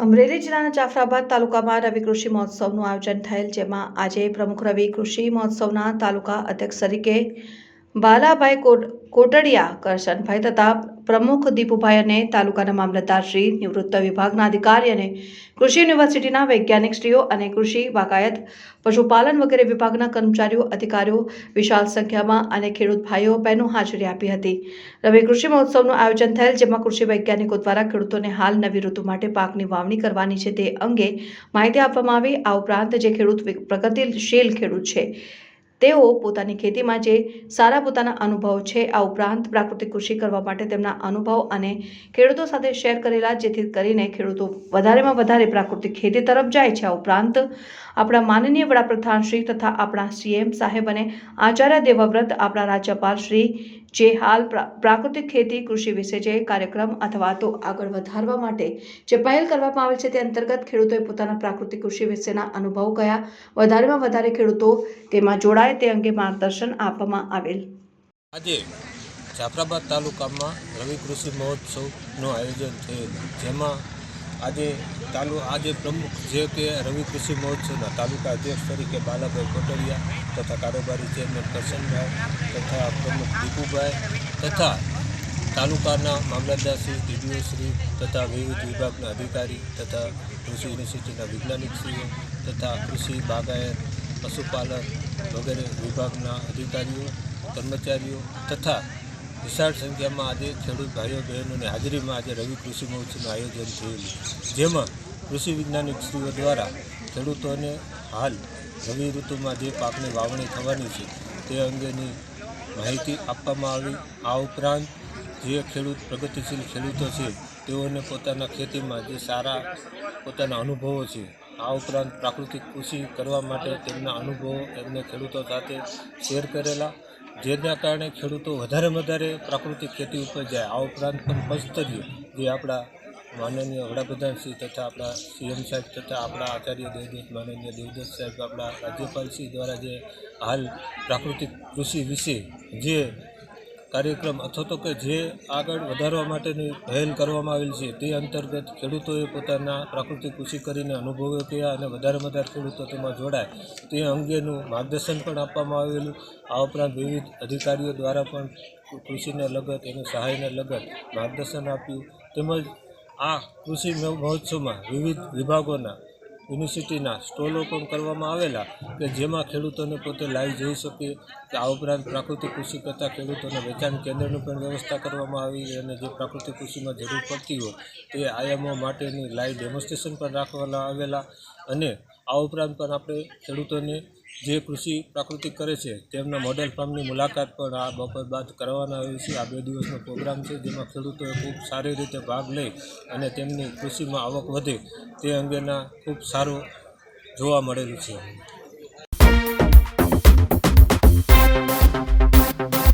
અમરેલી જિલ્લાના જાફરાબાદ તાલુકામાં રવિ કૃષિ મહોત્સવનું આયોજન થયેલ, જેમાં આજે પ્રમુખ રવિ કૃષિ મહોત્સવના તાલુકા અધ્યક્ષ તરીકે બાલાભાઈ કોટડિયા, કરશનભાઈ તથા પ્રમુખ દીપુભાઈ અને તાલુકાના મામલતદાર શ્રી, નિવૃત્ત વિભાગના અધિકારી અને કૃષિ યુનિવર્સિટીના વૈજ્ઞાનિકશ્રીઓ અને કૃષિ બાગાયત પશુપાલન વગેરે વિભાગના કર્મચારીઓ અધિકારીઓ વિશાળ સંખ્યામાં અને ખેડૂત ભાઈઓ બહેનો હાજરી આપી હતી। રવિ કૃષિ મહોત્સવનું આયોજન થયેલ, જેમાં કૃષિ વૈજ્ઞાનિકો દ્વારા ખેડૂતોને હાલ નવી ઋતુ માટે પાકની વાવણી કરવાની છે તે અંગે માહિતી આપવામાં આવી। આ ઉપરાંત જે ખેડૂત પ્રગતિશીલ ખેડૂત છે તેઓ પોતાની ખેતીમાં જે સારા પોતાના અનુભવો છે, આ ઉપરાંત પ્રાકૃતિક કૃષિ કરવા માટે તેમના અનુભવ અને ખેડૂતો સાથે શેર કરેલા, જેથી કરીને ખેડૂતો વધારેમાં વધારે પ્રાકૃતિક ખેતી તરફ જાય છે। આ ઉપરાંત આપણા માનનીય વડાપ્રધાન શ્રી તથા આપણા સીએમ સાહેબ અને આચાર્ય દેવવ્રત આપણા રાજ્યપાલ શ્રી જે હાલ પ્રાકૃતિક ખેતી કૃષિ વિશે જે કાર્યક્રમ અથવા તો આગળ વધારવા માટે જે પહેલ કરવામાં આવે છે તે અંતર્ગત ખેડૂતોએ પોતાના પ્રાકૃતિક કૃષિ વિશેના અનુભવ કયા વધારેમાં વધારે ખેડૂતો તેમાં જોડાય તે અંગે માર્ગદર્શન આપવામાં આવેલ। આજે જાફરાબાદ તાલુકામાં રવિ કૃષિ મહોત્સવનું આયોજન થયેલ, જેમાં આજે પ્રમુખ જે કે રવિ કૃષિ મહોત્સવના તાલુકા અધ્યક્ષ તરીકે બાલાભાઈ કોટડિયા તથા કારોબારી ચેરમેન કરશનભાઈ તથા પ્રમુખ દીપુભાઈ તથા તાલુકાના મામલતદારશ્રી, ડીડીઓશ્રી તથા વિવિધ વિભાગના અધિકારી તથા કૃષિ યુનિવર્સિટીના વૈજ્ઞાનિકશ્રીઓ તથા કૃષિ બાગાયત પશુપાલન વગેરે વિભાગના અધિકારીઓ કર્મચારીઓ તથા વિશાળ સંખ્યામાં આજે ખેડૂત ભાઈઓ બહેનોની હાજરીમાં આજે રવિ કૃષિ મહોત્સવનું આયોજન થયેલું, જેમાં કૃષિ વૈજ્ઞાનિકશ્રીઓ દ્વારા ખેડૂતોને હાલ રવિ ઋતુમાં જે પાકની વાવણી થવાની છે તે અંગેની માહિતી આપવામાં આવી। આ ઉપરાંત જે પ્રગતિશીલ ખેડૂતો છે તેઓને પોતાના ખેતીમાં જે સારા પોતાના અનુભવો છે, આ ઉપરાંત પ્રાકૃતિક કૃષિ કરવા માટે તેમના અનુભવો એમને ખેડૂતો સાથે શેર કરેલા, જેના કારણે ખેડૂતો વધારે પ્રાકૃતિક ખેતી ઉપર જાય। આ ઉપરાંત પણ પંચતરીય જે આપણા માનનીય વડાપ્રધાનશ્રી તથા આપણા સીએમ સાહેબ તથા આપણા આચાર્ય દેવદત્ત માનનીય દેવદત્ત સાહેબ આપણા રાજ્યપાલશ્રી દ્વારા જે હાલ પ્રાકૃતિક કૃષિ વિશે જે કાર્યક્રમ અથવા તો કે જે આગળ વધારવા માટેની પહેલ કરવામાં આવેલ છે તે અંતર્ગત ખેડૂતોએ પોતાના પ્રાકૃતિક કૃષિ કરીને અનુભવો કયા અને વધારે ખેડૂતો તેમાં જોડાય તે અંગેનું માર્ગદર્શન પણ આપવામાં આવેલું। આ ઉપરાંત વિવિધ અધિકારીઓ દ્વારા પણ કૃષિને લગત એની સહાયને લગત માર્ગદર્શન આપ્યું, તેમજ આ કૃષિ મહોત્સવમાં વિવિધ વિભાગોના યુનિવર્સિટીના સ્ટોલો પણ કરવામાં આવેલા કે જેમાં ખેડૂતોને પોતે લાઈવ જોઈ શકે કે આ ઉપરાંત પ્રાકૃતિક કૃષિ કરતા ખેડૂતોને વેચાણ કેન્દ્રની પણ વ્યવસ્થા કરવામાં આવી અને જે પ્રાકૃતિક કૃષિમાં જરૂર પડતી હોય તે આયામો માટેની લાઈવ ડેમોન્સ્ટ્રેશન પણ રાખવામાં આવેલા। અને આ ઉપરાંત પણ આપણે ખેડૂતોને જે કૃષિ પ્રાકૃતિક કરે છે તેમના મોડેલ ફાર્મની મુલાકાત પણ આ બપોર બાદ કરવાના આવી છે। આ 2 દિવસનો પ્રોગ્રામ છે, જેમાં ખેડૂતોએ ખૂબ સારી રીતે ભાગ લઈ અને તેમની કૃષિમાં આવક વધે તે અંગેના ખૂબ સારું જોવા મળેલું છે।